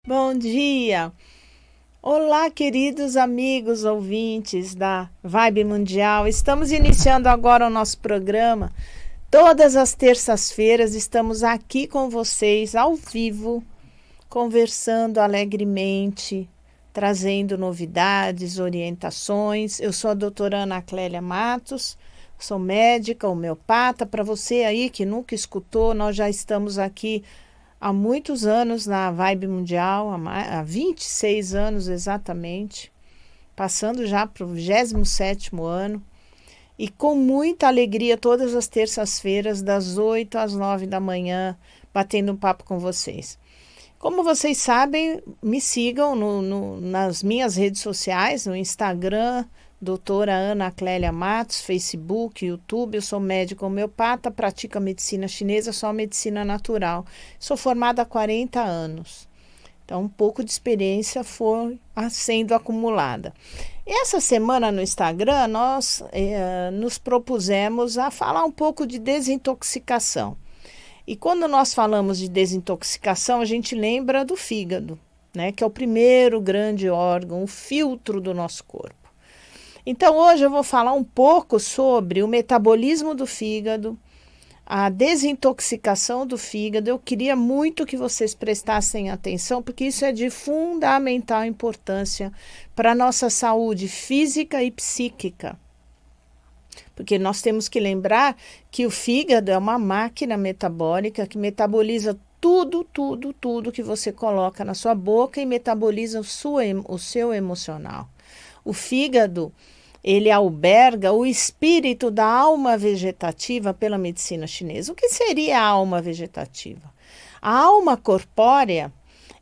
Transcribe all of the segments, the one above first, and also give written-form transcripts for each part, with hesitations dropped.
Bom dia! Olá, queridos amigos ouvintes da Vibe Mundial. Estamos iniciando agora o nosso programa. Todas as terças-feiras estamos aqui com vocês ao vivo, conversando alegremente, trazendo novidades, orientações. Eu sou a doutora Ana Clélia Matos, sou médica, homeopata. Para você aí que nunca escutou, nós já estamos aqui há muitos anos na Vibe Mundial, há 26 anos exatamente, passando já para o 27º ano, e com muita alegria todas as terças-feiras, das 8 às 9 da manhã, batendo um papo com vocês. Como vocês sabem, me sigam nas minhas redes sociais, no Instagram, doutora Ana Clélia Matos, Facebook, YouTube. Eu sou médica homeopata, pratico a medicina chinesa, só a medicina natural. Sou formada há 40 anos. Então, um pouco de experiência foi sendo acumulada. E essa semana no Instagram, nós nos propusemos a falar um pouco de desintoxicação. E quando nós falamos de desintoxicação, a gente lembra do fígado, né, que é o primeiro grande órgão, o filtro do nosso corpo. Então, hoje eu vou falar um pouco sobre o metabolismo do fígado, a desintoxicação do fígado. Eu queria muito que vocês prestassem atenção, porque isso é de fundamental importância para a nossa saúde física e psíquica. Porque nós temos que lembrar que o fígado é uma máquina metabólica que metaboliza tudo que você coloca na sua boca e metaboliza o seu emocional. O fígado, ele alberga o espírito da alma vegetativa pela medicina chinesa. O que seria a alma vegetativa? A alma corpórea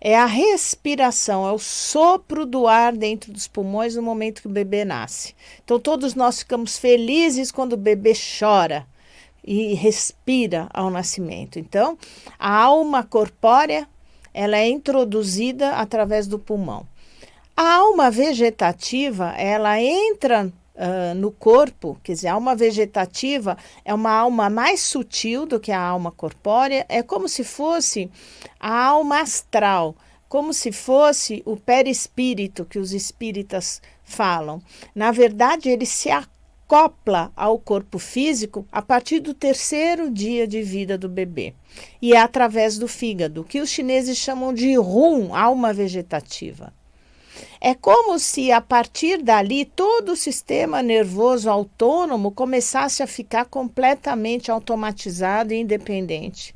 é a respiração, é o sopro do ar dentro dos pulmões no momento que o bebê nasce. Então, todos nós ficamos felizes quando o bebê chora e respira ao nascimento. Então, a alma corpórea, ela é introduzida através do pulmão. A alma vegetativa, ela entra no corpo, quer dizer, a alma vegetativa é uma alma mais sutil do que a alma corpórea, é como se fosse a alma astral, como se fosse o perispírito que os espíritas falam. Na verdade, ele se acopla ao corpo físico a partir do 3º dia de vida do bebê. E é através do fígado, que os chineses chamam de Hun, alma vegetativa. É como se a partir dali todo o sistema nervoso autônomo começasse a ficar completamente automatizado e independente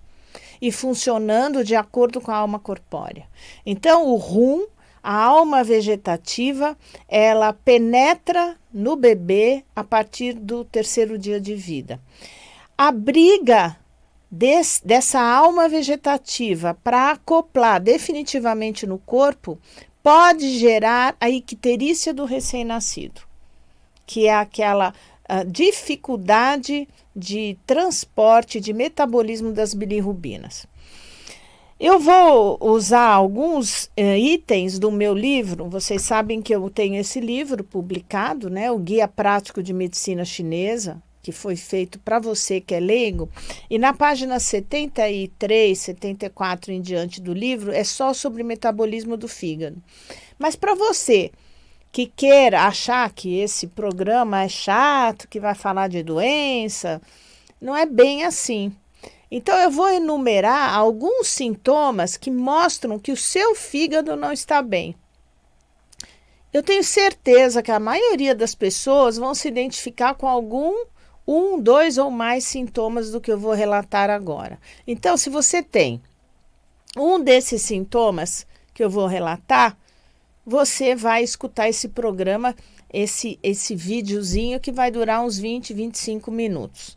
e funcionando de acordo com a alma corpórea. Então, o Hun, a alma vegetativa, ela penetra no bebê a partir do 3º dia de vida. A briga dessa alma vegetativa para acoplar definitivamente no corpo pode gerar a icterícia do recém-nascido, que é aquela dificuldade de transporte, de metabolismo das bilirrubinas. Eu vou usar alguns itens do meu livro. Vocês sabem que eu tenho esse livro publicado, né, o Guia Prático de Medicina Chinesa, que foi feito para você que é leigo, e na página 73, 74 em diante do livro é só sobre metabolismo do fígado. Mas para você que queira achar que esse programa é chato, que vai falar de doença, não é bem assim. Então eu vou enumerar alguns sintomas que mostram que o seu fígado não está bem. Eu tenho certeza que a maioria das pessoas vão se identificar com um, dois ou mais sintomas do que eu vou relatar agora. Então, se você tem um desses sintomas que eu vou relatar, você vai escutar esse programa, esse videozinho que vai durar uns 20, 25 minutos.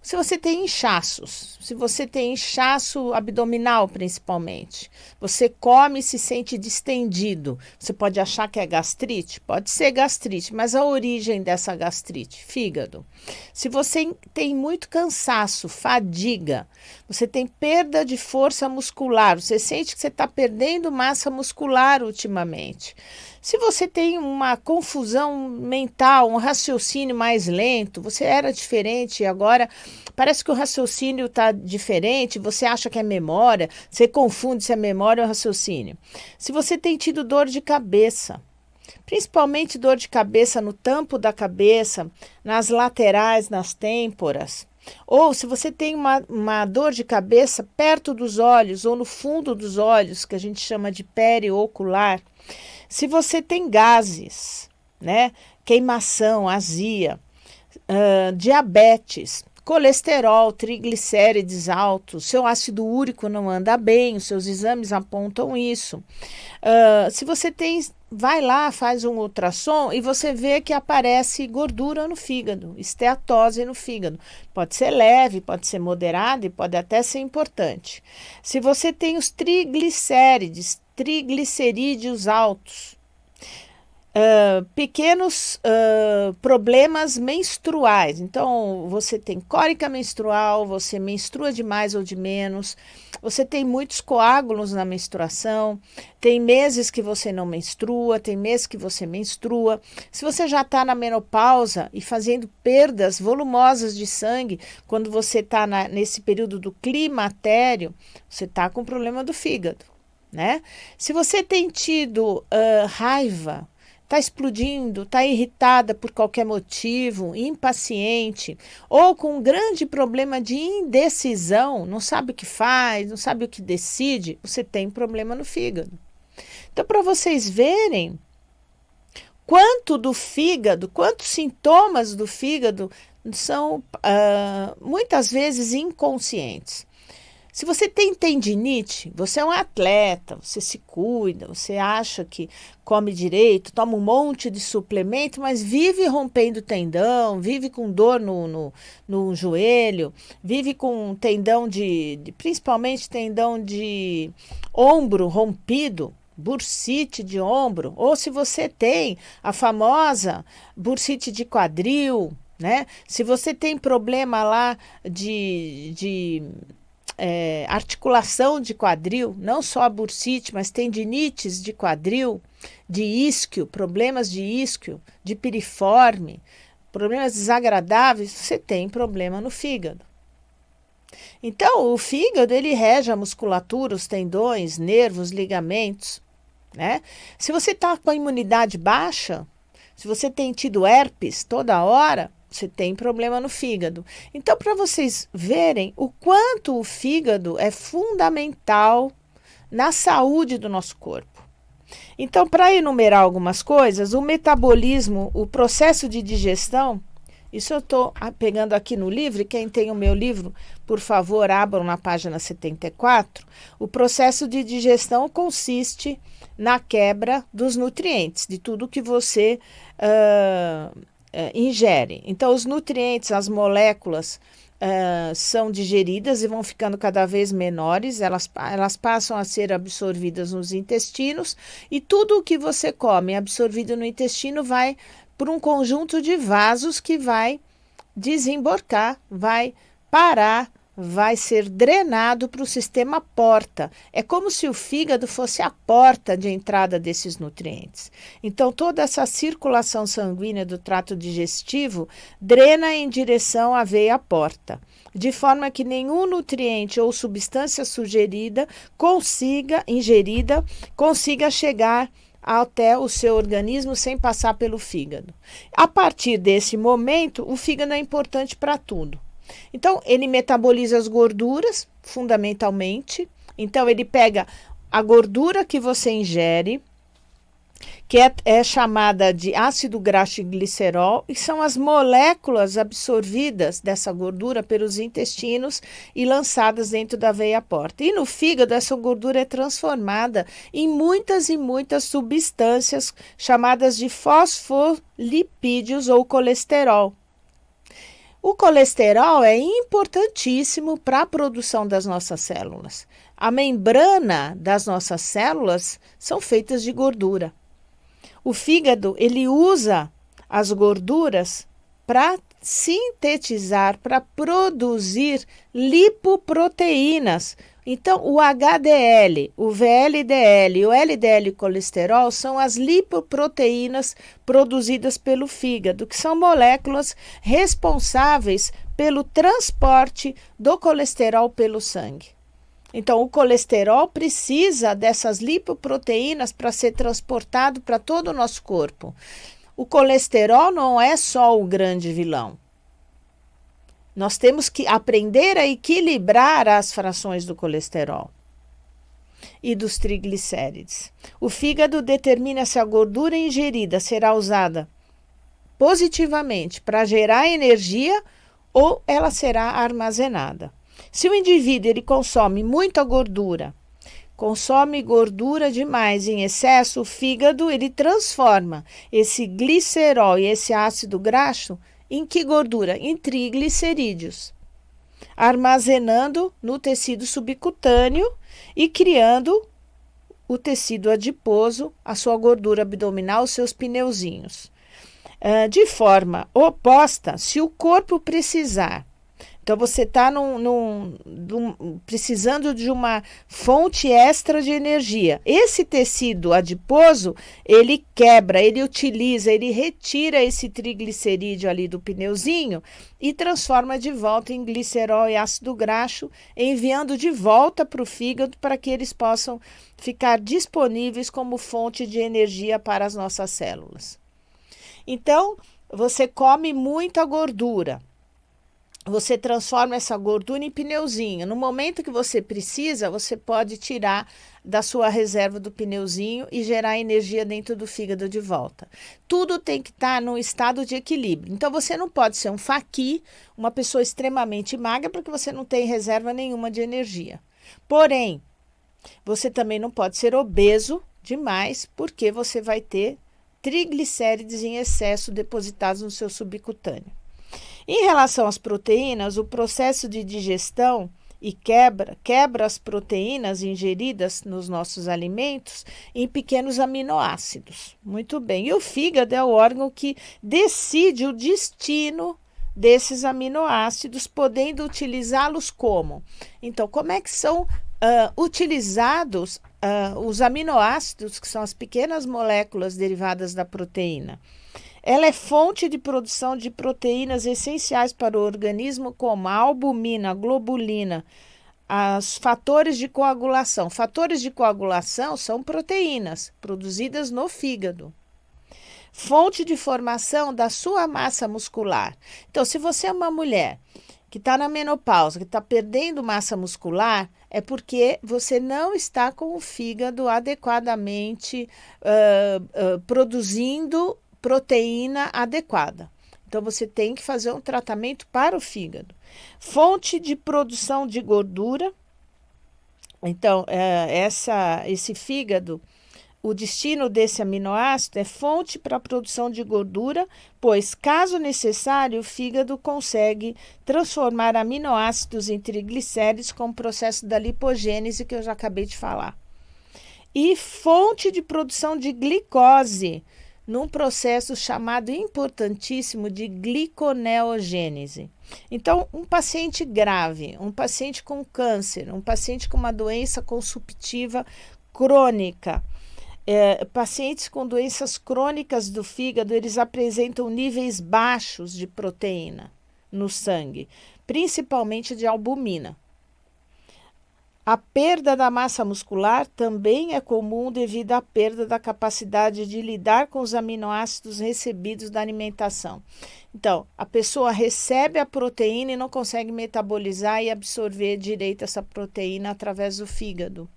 Se você tem inchaços, se você tem inchaço abdominal principalmente, você come e se sente distendido, você pode achar que é gastrite? Pode ser gastrite, mas a origem dessa gastrite? Fígado. Se você tem muito cansaço, fadiga, você tem perda de força muscular, você sente que você está perdendo massa muscular ultimamente. Se você tem uma confusão mental, um raciocínio mais lento, você era diferente e agora parece que o raciocínio está diferente, você acha que é memória, você confunde se é memória ou raciocínio. Se você tem tido dor de cabeça, principalmente dor de cabeça no tampo da cabeça, nas laterais, nas têmporas, ou se você tem uma dor de cabeça perto dos olhos ou no fundo dos olhos, que a gente chama de periocular, se você tem gases, né, queimação, azia, diabetes, colesterol, triglicérides altos, seu ácido úrico não anda bem, os seus exames apontam isso. Se você tem, vai lá, faz um ultrassom e você vê que aparece gordura no fígado, esteatose no fígado. Pode ser leve, pode ser moderada e pode até ser importante. Se você tem os triglicerídeos altos, pequenos problemas menstruais. Então, você tem cólica menstrual, você menstrua de mais ou de menos, você tem muitos coágulos na menstruação, tem meses que você não menstrua, tem meses que você menstrua. Se você já está na menopausa e fazendo perdas volumosas de sangue, quando você está nesse período do climatério, você está com problema do fígado, né? Se você tem tido raiva, está explodindo, está irritada por qualquer motivo, impaciente, ou com um grande problema de indecisão, não sabe o que faz, não sabe o que decide, você tem problema no fígado. Então, para vocês verem quantos sintomas do fígado são muitas vezes inconscientes. Se você tem tendinite, você é um atleta, você se cuida, você acha que come direito, toma um monte de suplemento, mas vive rompendo tendão, vive com dor no joelho, vive com tendão principalmente tendão de ombro rompido, bursite de ombro, ou se você tem a famosa bursite de quadril, né? Se você tem problema lá de articulação de quadril, não só a bursite, mas tendinites de quadril, de isquio, problemas de isquio, de piriforme, problemas desagradáveis, você tem problema no fígado. Então, o fígado, ele rege a musculatura, os tendões, nervos, ligamentos, né? Se você está com a imunidade baixa, se você tem tido herpes toda hora, você tem problema no fígado. Então, para vocês verem o quanto o fígado é fundamental na saúde do nosso corpo. Então, para enumerar algumas coisas, o metabolismo, o processo de digestão, isso eu estou pegando aqui no livro, quem tem o meu livro, por favor, abram na página 74. O processo de digestão consiste na quebra dos nutrientes, de tudo que você ingere. Então, os nutrientes, as moléculas são digeridas e vão ficando cada vez menores, elas passam a ser absorvidas nos intestinos e tudo o que você come absorvido no intestino vai por um conjunto de vasos que vai desembocar, vai parar, vai ser drenado para o sistema porta. É como se o fígado fosse a porta de entrada desses nutrientes. Então, toda essa circulação sanguínea do trato digestivo drena em direção à veia porta, de forma que nenhum nutriente ou substância ingerida consiga chegar até o seu organismo sem passar pelo fígado. A partir desse momento, o fígado é importante para tudo. Então, ele metaboliza as gorduras, fundamentalmente. Então, ele pega a gordura que você ingere, que é chamada de ácido graxo e glicerol, e são as moléculas absorvidas dessa gordura pelos intestinos e lançadas dentro da veia porta. E no fígado, essa gordura é transformada em muitas e muitas substâncias chamadas de fosfolipídios ou colesterol. O colesterol é importantíssimo para a produção das nossas células. A membrana das nossas células são feitas de gordura. O fígado, ele usa as gorduras para sintetizar, para produzir lipoproteínas. Então, o HDL, o VLDL e o LDL colesterol são as lipoproteínas produzidas pelo fígado, que são moléculas responsáveis pelo transporte do colesterol pelo sangue. Então, o colesterol precisa dessas lipoproteínas para ser transportado para todo o nosso corpo. O colesterol não é só o grande vilão. Nós temos que aprender a equilibrar as frações do colesterol e dos triglicérides. O fígado determina se a gordura ingerida será usada positivamente para gerar energia ou ela será armazenada. Se o indivíduo ele consome muita gordura, consome gordura demais em excesso, o fígado ele transforma esse glicerol e esse ácido graxo em que gordura? Em triglicerídeos, armazenando no tecido subcutâneo e criando o tecido adiposo, a sua gordura abdominal, os seus pneuzinhos. De forma oposta, se o corpo precisar, então você está precisando de uma fonte extra de energia. Esse tecido adiposo, ele quebra, ele utiliza, ele retira esse triglicerídeo ali do pneuzinho e transforma de volta em glicerol e ácido graxo, enviando de volta para o fígado para que eles possam ficar disponíveis como fonte de energia para as nossas células. Então, você come muita gordura. Você transforma essa gordura em pneuzinho. No momento que você precisa, você pode tirar da sua reserva do pneuzinho e gerar energia dentro do fígado de volta. Tudo tem que estar num estado de equilíbrio. Então, você não pode ser um faqui, uma pessoa extremamente magra, porque você não tem reserva nenhuma de energia. Porém, você também não pode ser obeso demais, porque você vai ter triglicérides em excesso depositados no seu subcutâneo. Em relação às proteínas, o processo de digestão e quebra as proteínas ingeridas nos nossos alimentos em pequenos aminoácidos. Muito bem. E o fígado é o órgão que decide o destino desses aminoácidos, podendo utilizá-los como? Então, como é que são utilizados os aminoácidos, que são as pequenas moléculas derivadas da proteína? Ela é fonte de produção de proteínas essenciais para o organismo, como a albumina, a globulina, os fatores de coagulação. Fatores de coagulação são proteínas produzidas no fígado. Fonte de formação da sua massa muscular. Então, se você é uma mulher que está na menopausa, que está perdendo massa muscular, é porque você não está com o fígado adequadamente produzindo proteína adequada. Então, você tem que fazer um tratamento para o fígado. Fonte de produção de gordura. Então, esse fígado, o destino desse aminoácido é fonte para a produção de gordura, pois, caso necessário, o fígado consegue transformar aminoácidos em triglicéridos com o processo da lipogênese que eu já acabei de falar. E fonte de produção de glicose, num processo chamado importantíssimo de gliconeogênese. Então, um paciente grave, um paciente com câncer, um paciente com uma doença consumptiva crônica, pacientes com doenças crônicas do fígado, eles apresentam níveis baixos de proteína no sangue, principalmente de albumina. A perda da massa muscular também é comum devido à perda da capacidade de lidar com os aminoácidos recebidos da alimentação. Então, a pessoa recebe a proteína e não consegue metabolizar e absorver direito essa proteína através do fígado.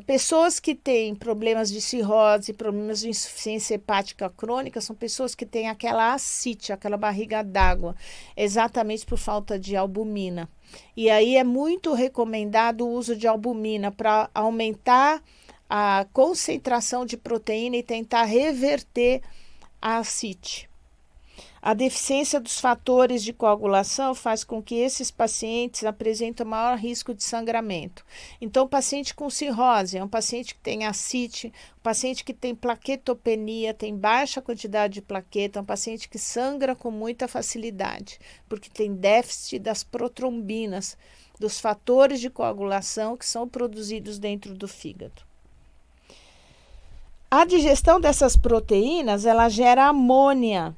Pessoas que têm problemas de cirrose, problemas de insuficiência hepática crônica, são pessoas que têm aquela ascite, aquela barriga d'água, exatamente por falta de albumina. E aí é muito recomendado o uso de albumina para aumentar a concentração de proteína e tentar reverter a ascite. A deficiência dos fatores de coagulação faz com que esses pacientes apresentem maior risco de sangramento. Então, o paciente com cirrose é um paciente que tem ascite, um paciente que tem plaquetopenia, tem baixa quantidade de plaqueta, um paciente que sangra com muita facilidade, porque tem déficit das protrombinas, dos fatores de coagulação que são produzidos dentro do fígado. A digestão dessas proteínas, ela gera amônia,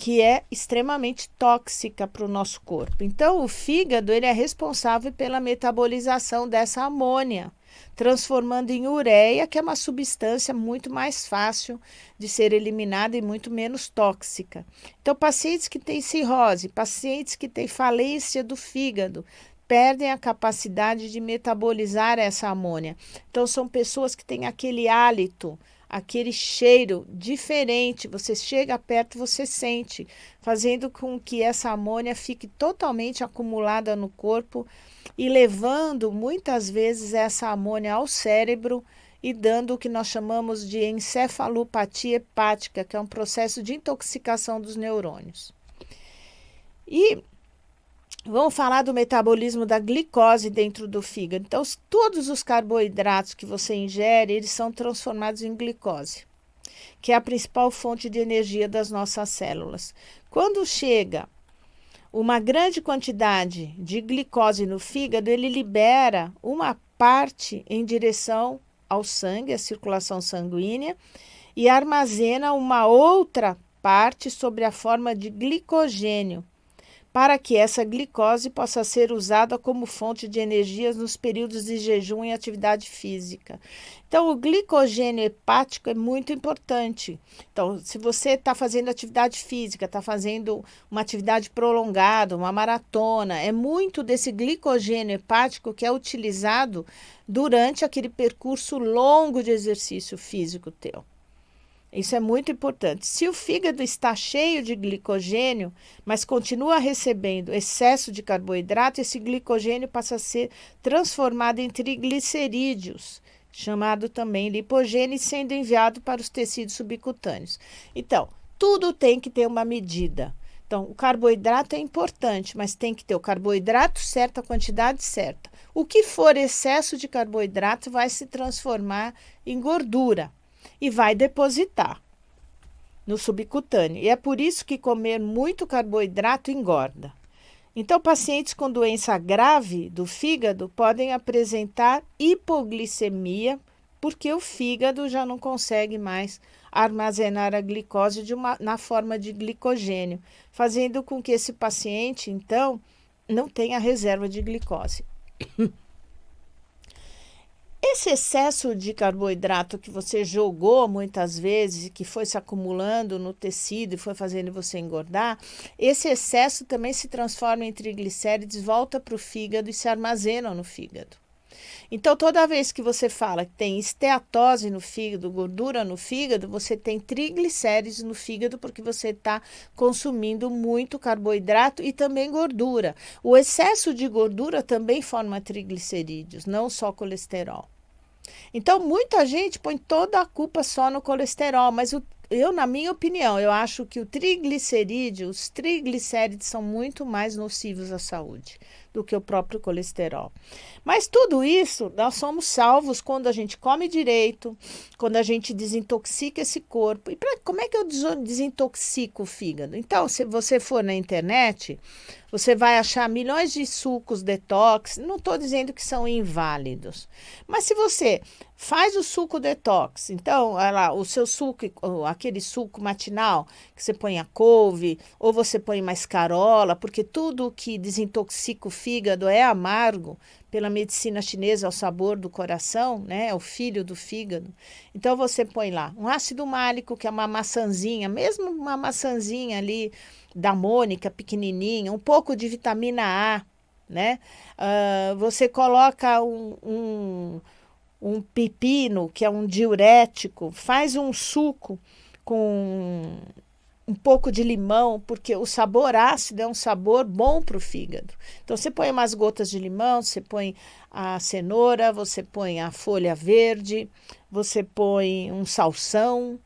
que é extremamente tóxica para o nosso corpo. Então, o fígado ele é responsável pela metabolização dessa amônia, transformando em ureia, que é uma substância muito mais fácil de ser eliminada e muito menos tóxica. Então, pacientes que têm cirrose, pacientes que têm falência do fígado, perdem a capacidade de metabolizar essa amônia. Então, são pessoas que têm aquele hálito, aquele cheiro diferente, você chega perto, você sente, fazendo com que essa amônia fique totalmente acumulada no corpo e levando muitas vezes essa amônia ao cérebro e dando o que nós chamamos de encefalopatia hepática, que é um processo de intoxicação dos neurônios. E vamos falar do metabolismo da glicose dentro do fígado. Então, todos os carboidratos que você ingere, eles são transformados em glicose, que é a principal fonte de energia das nossas células. Quando chega uma grande quantidade de glicose no fígado, ele libera uma parte em direção ao sangue, a circulação sanguínea, e armazena uma outra parte sob a forma de glicogênio, para que essa glicose possa ser usada como fonte de energias nos períodos de jejum e atividade física. Então, o glicogênio hepático é muito importante. Então, se você está fazendo atividade física, está fazendo uma atividade prolongada, uma maratona, é muito desse glicogênio hepático que é utilizado durante aquele percurso longo de exercício físico teu. Isso é muito importante. Se o fígado está cheio de glicogênio, mas continua recebendo excesso de carboidrato, esse glicogênio passa a ser transformado em triglicerídeos, chamado também lipogênio, sendo enviado para os tecidos subcutâneos. Então, tudo tem que ter uma medida. Então, o carboidrato é importante, mas tem que ter o carboidrato certo, a quantidade certa. O que for excesso de carboidrato vai se transformar em gordura e vai depositar no subcutâneo. E é por isso que comer muito carboidrato engorda. Então, pacientes com doença grave do fígado podem apresentar hipoglicemia, porque o fígado já não consegue mais armazenar a glicose na forma de glicogênio, fazendo com que esse paciente, então, não tenha reserva de glicose. Esse excesso de carboidrato que você jogou muitas vezes e que foi se acumulando no tecido e foi fazendo você engordar, esse excesso também se transforma em triglicérides, volta para o fígado e se armazena no fígado. Então, toda vez que você fala que tem esteatose no fígado, gordura no fígado, você tem triglicérides no fígado porque você está consumindo muito carboidrato e também gordura. O excesso de gordura também forma triglicerídeos, não só colesterol. Então, muita gente põe toda a culpa só no colesterol, mas eu, na minha opinião, eu acho que os triglicérides são muito mais nocivos à saúde do que o próprio colesterol. Mas tudo isso, nós somos salvos quando a gente come direito, quando a gente desintoxica esse corpo. E como é que eu desintoxico o fígado? Então, se você for na internet, você vai achar milhões de sucos detox. Não estou dizendo que são inválidos, mas se você faz o suco detox, então, olha lá, o seu suco, aquele suco matinal, que você põe a couve, ou você põe mais carola, porque tudo que desintoxica o fígado é amargo, pela medicina chinesa, é o sabor do coração, né? É o filho do fígado. Então, você põe lá um ácido málico, que é uma maçãzinha, mesmo uma maçãzinha ali da Mônica, pequenininha, um pouco de vitamina A, né? Você coloca um pepino, que é um diurético, faz um suco com um pouco de limão, porque o sabor ácido é um sabor bom para o fígado. Então, você põe umas gotas de limão, você põe a cenoura, você põe a folha verde, você põe um salsão,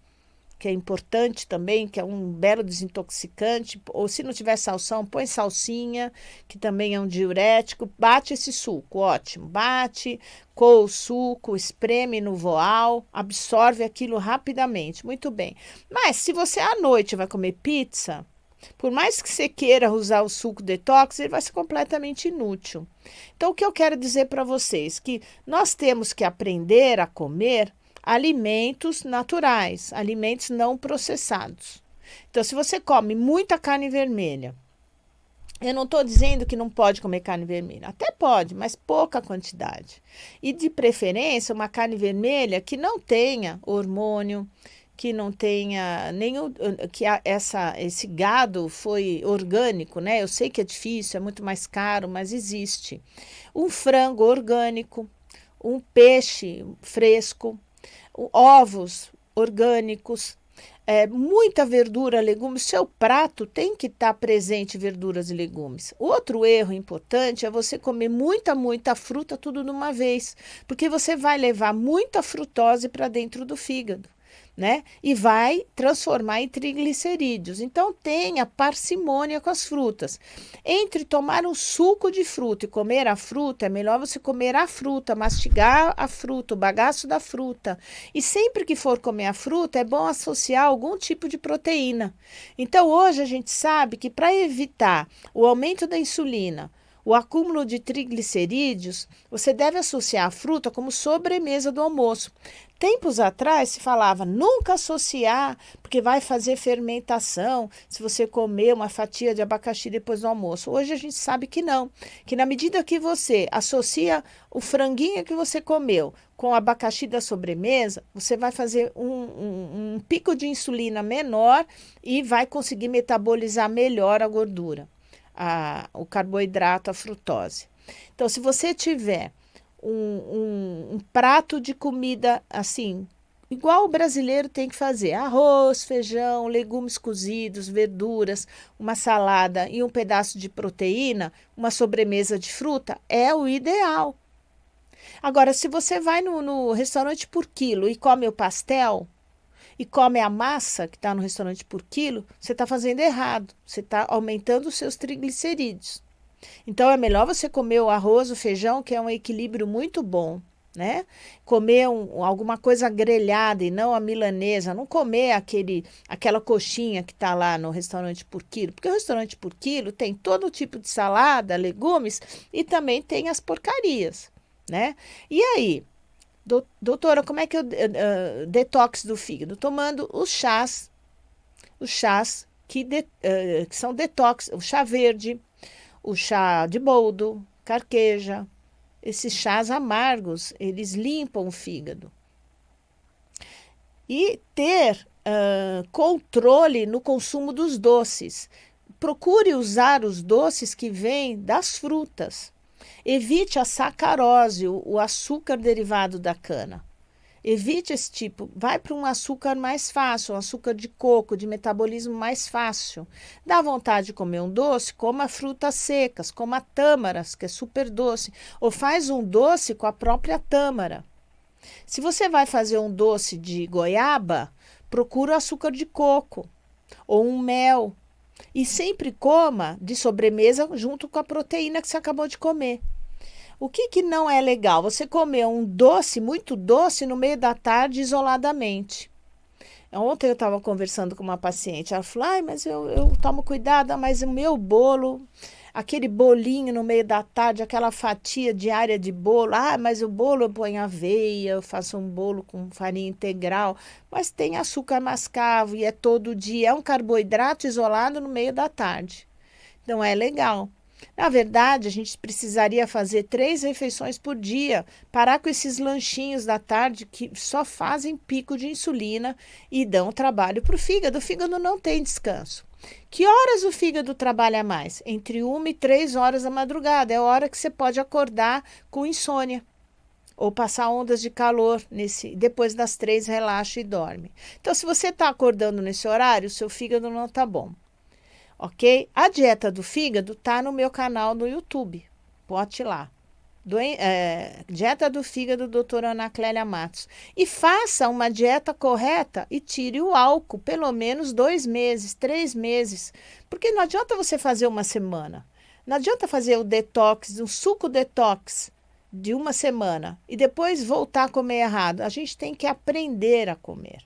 que é importante também, que é um belo desintoxicante, ou se não tiver salsão, põe salsinha, que também é um diurético, bate esse suco, ótimo, bate, coa o suco, espreme no voal, absorve aquilo rapidamente, muito bem. Mas se você à noite vai comer pizza, por mais que você queira usar o suco detox, ele vai ser completamente inútil. Então, o que eu quero dizer para vocês, que nós temos que aprender a comer alimentos naturais, alimentos não processados. Então, se você come muita carne vermelha, eu não estou dizendo que não pode comer carne vermelha. Até pode, mas pouca quantidade. E de preferência, uma carne vermelha que não tenha hormônio, que não tenha nenhum. Que esse gado foi orgânico, né? Eu sei que é difícil, é muito mais caro, mas existe. Um frango orgânico, um peixe fresco, ovos orgânicos, muita verdura, legumes. Seu prato tem que estar presente verduras e legumes. Outro erro importante é você comer muita fruta tudo de uma vez, porque você vai levar muita frutose para dentro do fígado, né? E vai transformar em triglicerídeos. Então, tenha parcimônia com as frutas. Entre tomar um suco de fruta e comer a fruta, é melhor você comer a fruta, mastigar a fruta, o bagaço da fruta. E sempre que for comer a fruta, é bom associar algum tipo de proteína. Então, hoje a gente sabe que para evitar o aumento da insulina, o acúmulo de triglicerídeos, você deve associar a fruta como sobremesa do almoço. Tempos atrás se falava nunca associar, porque vai fazer fermentação se você comer uma fatia de abacaxi depois do almoço. Hoje a gente sabe que não, que na medida que você associa o franguinho que você comeu com o abacaxi da sobremesa, você vai fazer um pico de insulina menor e vai conseguir metabolizar melhor a gordura, o carboidrato, a frutose. Então, se você tiver um prato de comida assim, igual o brasileiro tem que fazer: arroz, feijão, legumes cozidos, verduras, uma salada e um pedaço de proteína, uma sobremesa de fruta, é o ideal. Agora, se você vai no restaurante por quilo e come o pastel, e come a massa que está no restaurante por quilo, você está fazendo errado. Você está aumentando os seus triglicerídeos. Então, é melhor você comer o arroz, o feijão, que é um equilíbrio muito bom, né? Comer alguma coisa grelhada e não a milanesa. Não comer aquela coxinha que está lá no restaurante por quilo. Porque o restaurante por quilo tem todo tipo de salada, legumes e também tem as porcarias, né? E aí? Doutora, como é que eu detox do fígado? Tomando os chás que são detox, o chá verde, o chá de boldo, carqueja. Esses chás amargos, eles limpam o fígado. E ter controle no consumo dos doces. Procure usar os doces que vêm das frutas. Evite a sacarose, o açúcar derivado da cana. Evite esse tipo. Vai para um açúcar mais fácil, um açúcar de coco, de metabolismo mais fácil. Dá vontade de comer um doce? Coma frutas secas, coma tâmaras, que é super doce. Ou faz um doce com a própria tâmara. Se você vai fazer um doce de goiaba, procura o açúcar de coco ou um mel. E sempre coma de sobremesa junto com a proteína que você acabou de comer. O que não é legal? Você comer um doce, muito doce, no meio da tarde, isoladamente. Ontem eu estava conversando com uma paciente. Ela falou: ai, mas eu tomo cuidado, mas o meu bolo, aquele bolinho no meio da tarde, aquela fatia diária de bolo. Ah, mas o bolo eu ponho aveia, eu faço um bolo com farinha integral. Mas tem açúcar mascavo e é todo dia. É um carboidrato isolado no meio da tarde. Não é legal. Na verdade, a gente precisaria fazer 3 refeições por dia, parar com esses lanchinhos da tarde que só fazem pico de insulina e dão trabalho para o fígado. O fígado não tem descanso. Que horas o fígado trabalha mais? Entre 1 e 3 horas da madrugada. É a hora que você pode acordar com insônia ou passar ondas de calor. Depois das 3, relaxa e dorme. Então, se você está acordando nesse horário, o seu fígado não está bom. Ok? A dieta do fígado está no meu canal no YouTube. Bote lá. Dieta do fígado, doutora Ana Clélia Matos. E faça uma dieta correta e tire o álcool, pelo menos 2 meses, 3 meses. Porque não adianta você fazer uma semana. Não adianta fazer o detox, um suco detox de uma semana e depois voltar a comer errado. A gente tem que aprender a comer.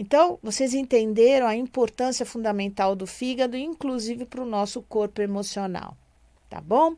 Então, vocês entenderam a importância fundamental do fígado, inclusive para o nosso corpo emocional, tá bom?